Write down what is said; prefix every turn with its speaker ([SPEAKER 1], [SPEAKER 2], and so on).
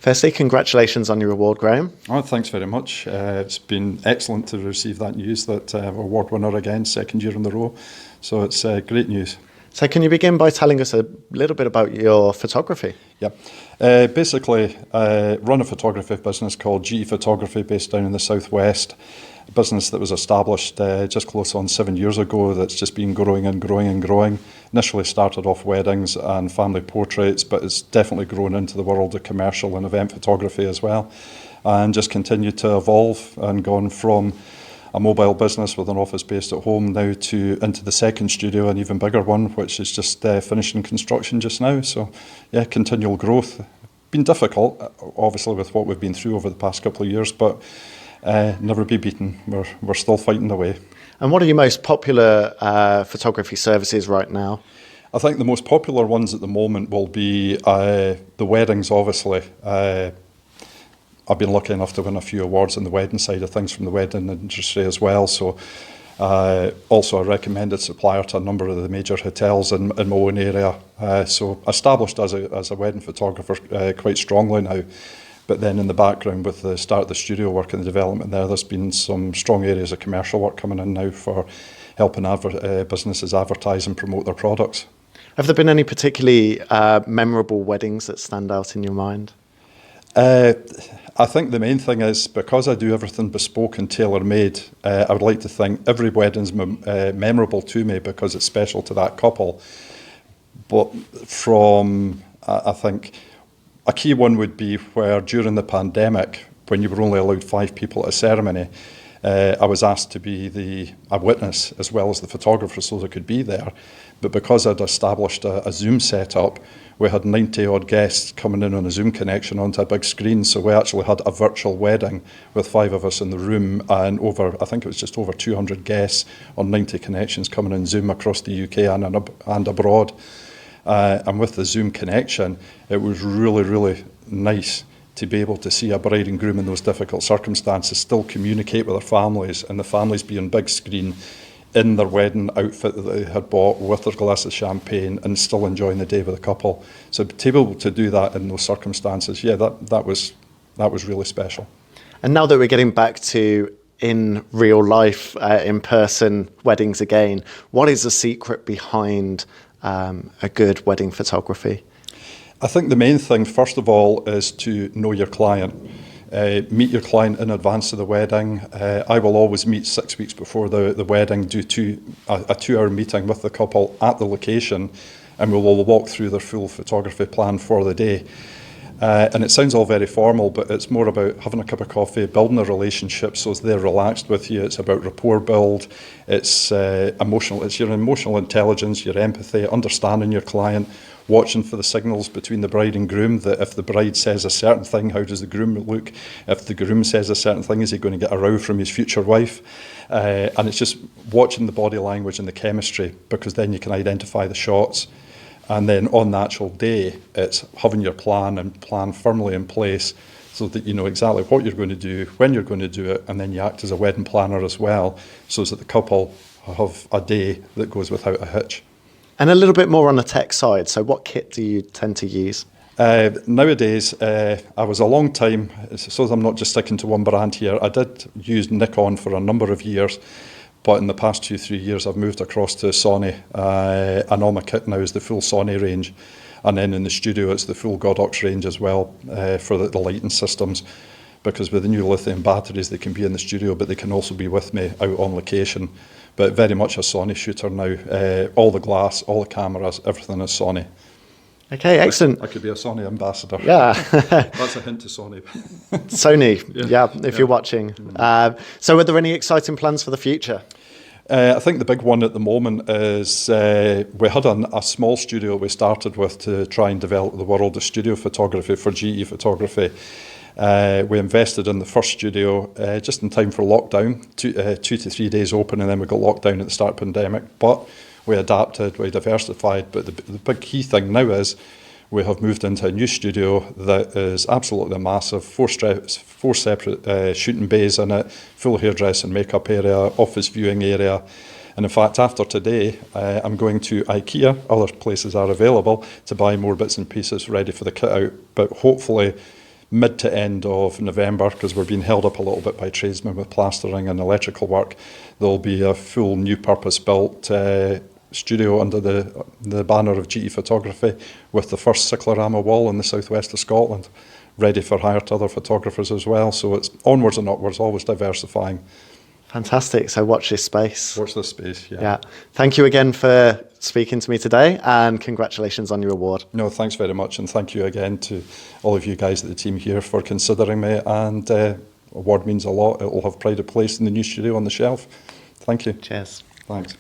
[SPEAKER 1] Firstly, congratulations on your award, Graham.
[SPEAKER 2] Oh, thanks very much. It's been excellent to receive that news that award winner again, second year in a row. So it's great news.
[SPEAKER 1] So can you begin by telling us a little bit about your photography?
[SPEAKER 2] Yep. Basically, run a photography business called GE Photography based down in the southwest. A business that was established just close on 7 years ago that's just been growing and growing and growing. Initially started off weddings and family portraits, but it's definitely grown into the world of commercial and event photography as well. And just continued to evolve and gone from a mobile business with an office based at home now to into the second studio, an even bigger one, which is just finishing construction just now. So yeah, continual growth. Been difficult, obviously, with what we've been through over the past couple of years, but never be beaten. We're still fighting away.
[SPEAKER 1] And what are your most popular photography services right now?
[SPEAKER 2] I think the most popular ones at the moment will be the weddings, obviously. I've been lucky enough to win a few awards on the wedding side of things from the wedding industry as well. So also a recommended supplier to a number of the major hotels in my own area. So established as a wedding photographer quite strongly now. But then in the background with the start of the studio work and the development there's been some strong areas of commercial work coming in now for helping businesses advertise and promote their products.
[SPEAKER 1] Have there been any particularly memorable weddings that stand out in your mind?
[SPEAKER 2] I think the main thing is because I do everything bespoke and tailor-made, I would like to think every wedding's memorable to me because it's special to that couple. But I think a key one would be where during the pandemic, when you were only allowed 5 people at a ceremony, I was asked to be a witness as well as the photographer so I could be there. But because I'd established a Zoom setup, we had 90 odd guests coming in on a Zoom connection onto a big screen. So we actually had a virtual wedding with 5 of us in the room and I think it was just over 200 guests on 90 connections coming in Zoom across the UK and abroad. And with the Zoom connection, it was really, really nice to be able to see a bride and groom in those difficult circumstances still communicate with their families and the families be on big screen in their wedding outfit that they had bought with their glass of champagne and still enjoying the day with the couple. So to be able to do that in those circumstances, yeah, that was really special.
[SPEAKER 1] And now that we're getting back to in real life, in-person weddings again, what is the secret behind a good wedding photography?
[SPEAKER 2] I think the main thing, first of all, is to know your client. Meet your client in advance of the wedding. I will always meet 6 weeks before the wedding, do a 2-hour meeting with the couple at the location, and we will walk through their full photography plan for the day. And it sounds all very formal, but it's more about having a cup of coffee, building a relationship so they're relaxed with you. It's about rapport build. It's emotional. It's your emotional intelligence, your empathy, understanding your client, watching for the signals between the bride and groom, that if the bride says a certain thing, how does the groom look? If the groom says a certain thing, is he going to get a row from his future wife? And it's just watching the body language and the chemistry, because then you can identify the shots. And then on the actual day, it's having your plan firmly in place so that you know exactly what you're going to do, when you're going to do it, and then you act as a wedding planner as well, so that the couple have a day that goes without a hitch.
[SPEAKER 1] And a little bit more on the tech side. So what kit do you tend to use?
[SPEAKER 2] Nowadays, I was a long time, so I'm not just sticking to one brand here. I did use Nikon for a number of years, but in the past 2-3 years, I've moved across to Sony, and all my kit now is the full Sony range. And then in the studio, it's the full Godox range as well for the lighting systems, because with the new lithium batteries, they can be in the studio, but they can also be with me out on location. But very much a Sony shooter now. All the glass, all the cameras, everything is Sony.
[SPEAKER 1] Okay, excellent.
[SPEAKER 2] I could be a Sony ambassador.
[SPEAKER 1] Yeah.
[SPEAKER 2] That's a hint to Sony.
[SPEAKER 1] Sony, yeah, if you're watching. So are there any exciting plans for the future?
[SPEAKER 2] I think the big one at the moment is we had a small studio we started with to try and develop the world of studio photography for GE Photography. We invested in the first studio just in time for lockdown, 2 to 3 days open, and then we got locked down at the start of the pandemic. But we adapted, we diversified, but the big key thing now is we have moved into a new studio that is absolutely massive, 4 separate shooting bays in it, full hairdress and makeup area, office viewing area. And in fact, after today, I'm going to IKEA, other places are available, to buy more bits and pieces ready for the kit out. But hopefully, mid to end of November, because we're being held up a little bit by tradesmen with plastering and electrical work, there'll be a full new purpose-built studio under the banner of GE Photography, with the first cyclorama wall in the southwest of Scotland, ready for hire to other photographers as well. So it's onwards and upwards, always diversifying.
[SPEAKER 1] Fantastic. So watch this space.
[SPEAKER 2] Watch this space, yeah.
[SPEAKER 1] Yeah. Thank you again for speaking to me today, and congratulations on your award.
[SPEAKER 2] No, thanks very much, and thank you again to all of you guys at the team here for considering me, and award means a lot. It will have pride of place in the new studio on the shelf. Thank you.
[SPEAKER 1] Cheers.
[SPEAKER 2] Thanks.